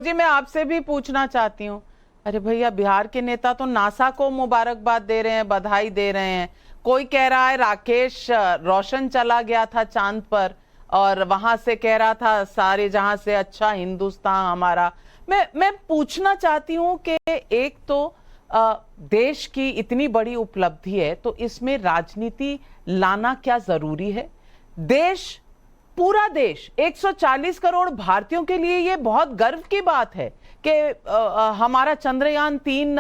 जी मैं आपसे भी पूछना चाहती हूँ। अरे भैया, बिहार के नेता तो नासा को मुबारकबाद दे रहे हैं, बधाई दे रहे हैं। कोई कह रहा है राकेश रोशन चला गया था चांद पर और वहां से कह रहा था सारे जहां से अच्छा हिंदुस्तान हमारा। मैं पूछना चाहती हूँ कि एक तो देश की इतनी बड़ी उपलब्धि है, तो इसमें राजनीति लाना क्या जरूरी है? पूरा देश 140 करोड़ भारतीयों के लिए ये बहुत गर्व की बात है कि हमारा Chandrayaan 3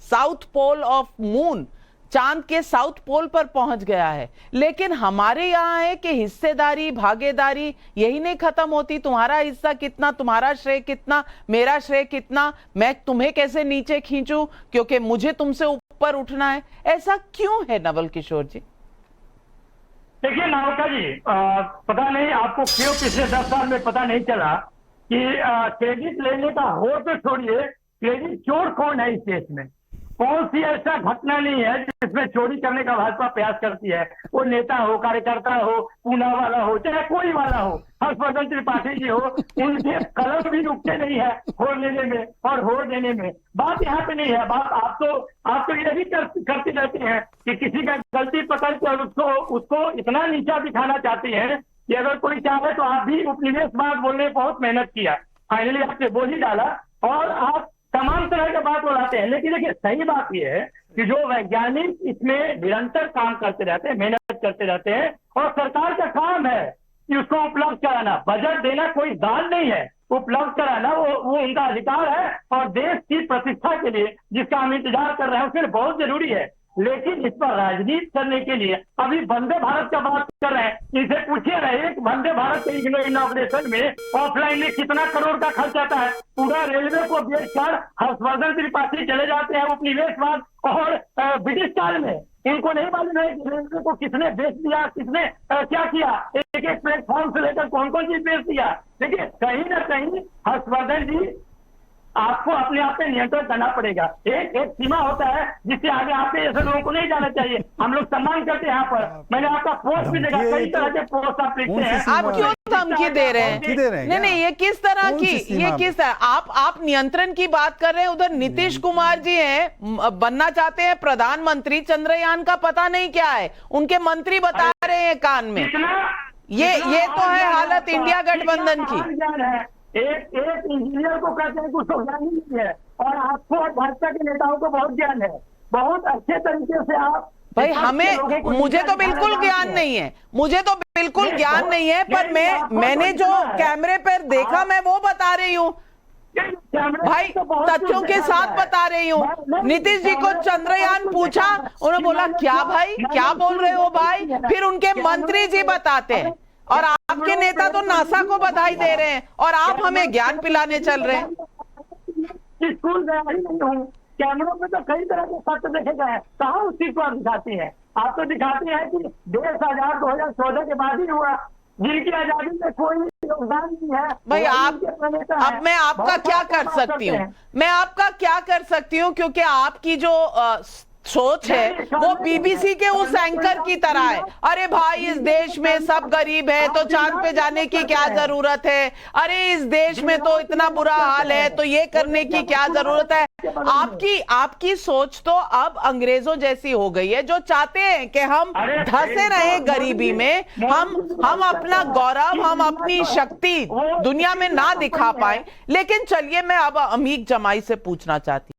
south pole of moon, चांद के साउथ पोल पर पहुंच गया है। लेकिन हमारे यहाँ है कि हिस्सेदारी, भागीदारी यही नहीं खत्म होती। तुम्हारा हिस्सा कितना, तुम्हारा श्रेय कितना, मेरा श्रेय कितना, मैं तुम्हें कैसे नीचे खींचूं क्योंकि मुझे तुमसे ऊपर उठना है। ऐसा क्यों है नवल किशोर जी? देखिए नावका जी, पता नहीं आपको क्यों पिछले 10 साल में पता नहीं चला कि क्रेडिट लेने का हो तो छोड़िए, क्रेडिट चोर कौन है इस देश में। कौन सी ऐसा घटना नहीं है जिसमें चोरी करने का भाजपा प्रयास करती है। वो नेता हो, कार्यकर्ता हो, पूना वाला हो, चाहे कोई वाला हो, हर्षवर्धन त्रिपाठी जी हो, उनके कलम भी रुकते नहीं है होड़ लेने में और होड़ देने में। बात यहाँ पे नहीं है। बात आप तो यही करते रहते हैं कि किसी का गलती पकड़ कर उसको इतना नीचा दिखाना चाहते हैं कि अगर कोई चाहे तो आप भी उपनिवेशवाद बोलने बहुत मेहनत किया, फाइनली आपने बोल ही डाला और आप तमाम तरह के बात बोलाते हैं। लेकिन देखिए, सही बात यह है कि जो वैज्ञानिक इसमें निरंतर काम करते रहते हैं, मेहनत करते रहते हैं, और सरकार का काम है कि उसको उपलब्ध कराना। बजट देना कोई दान नहीं है, उपलब्ध कराना वो उनका अधिकार है और देश की प्रतिष्ठा के लिए जिसका हम इंतजार कर रहे हैं उसके लिए बहुत जरूरी है। लेकिन इस पर राजनीति करने के लिए अभी वंदे भारत का बात कर रहे हैं। इसे पूछिए ना, एक वंदे भारत के इनॉग्रेशन में ऑफलाइन में कितना करोड़ का खर्च आता है। पूरा रेलवे को बेचकर हर्षवर्धन त्रिपाठी चले जाते हैं उपनिवेशवाद और ब्रिटिश काल में। इनको नहीं मालूम है कि रेलवे को किसने बेच दिया, किसने क्या किया, एक एक प्लेटफॉर्म से लेकर कौन कौन चीज बेच दिया। देखिए, कहीं ना कहीं हर्षवर्धन जी आपको अपने आप पे नियंत्रण करना पड़ेगा। एक सीमा होता है जिससे आगे आपके ऐसे लोगों को नहीं जाना चाहिए। हम लोग सम्मान करते हैं। यहाँ पर मैंने आपका पोस्ट भी देखा, कई तरह के पोस्ट आप लिखते हैं। आप क्यों धमकी दे रहे हैं? नहीं, ये किस तरह की, ये किस तरह आप नियंत्रण की बात कर रहे हैं? उधर नीतीश कुमार जी हैं, बनना चाहते हैं प्रधानमंत्री, चंद्रयान का पता नहीं क्या है, उनके मंत्री बता रहे हैं कान में। ये तो है हालत इंडिया गठबंधन की। एक इंजीनियर को कहते हैं कुछ ज्ञान नहीं है और आपको और भाजपा के नेताओं को बहुत ज्ञान है। बहुत अच्छे तरीके से आप भाई, मुझे तो बिल्कुल ज्ञान नहीं है, मुझे तो बिल्कुल ज्ञान नहीं है, पर मैंने जो कैमरे पर देखा मैं वो बता रही हूँ भाई, तथ्यों के साथ बता रही हूँ। नीतीश जी को चंद्रयान पूछा, उन्होंने बोला क्या भाई, क्या बोल रहे हो भाई? फिर उनके मंत्री जी बताते हैं और आपके नेता तो नासा को बधाई दे रहे हैं और आप हमें ज्ञान पिलाने चल रहे हैं। स्कूल गया ही नहीं हूँ, कैमरों में तो कई तरह के सत्य देखे गए हैं। कहाँ उस चीज को आप दिखाती हैं? आप तो दिखाती हैं कि देश आजाद 2014 के बाद ही हुआ, जिनकी आजादी में कोई योगदान नहीं है। भाई अब मैं आपका क्या कर सकती हूँ? मैं आपका क्या कर सकती हूँ? क्योंकि आपकी जो सोच है वो बीबीसी के उस एंकर की तरह है। अरे भाई, इस देश में सब गरीब है तो चांद पे जाने की क्या जरूरत है? अरे इस देश में तो इतना बुरा हाल है तो ये करने की क्या जरूरत है? आपकी सोच तो अब अंग्रेजों जैसी हो गई है, जो चाहते हैं कि हम धंसे रहे गरीबी में, हम अपना गौरव, हम अपनी शक्ति दुनिया में ना दिखा पाए। लेकिन चलिए, मैं अब अमीक जमाई से पूछना चाहती हूँ।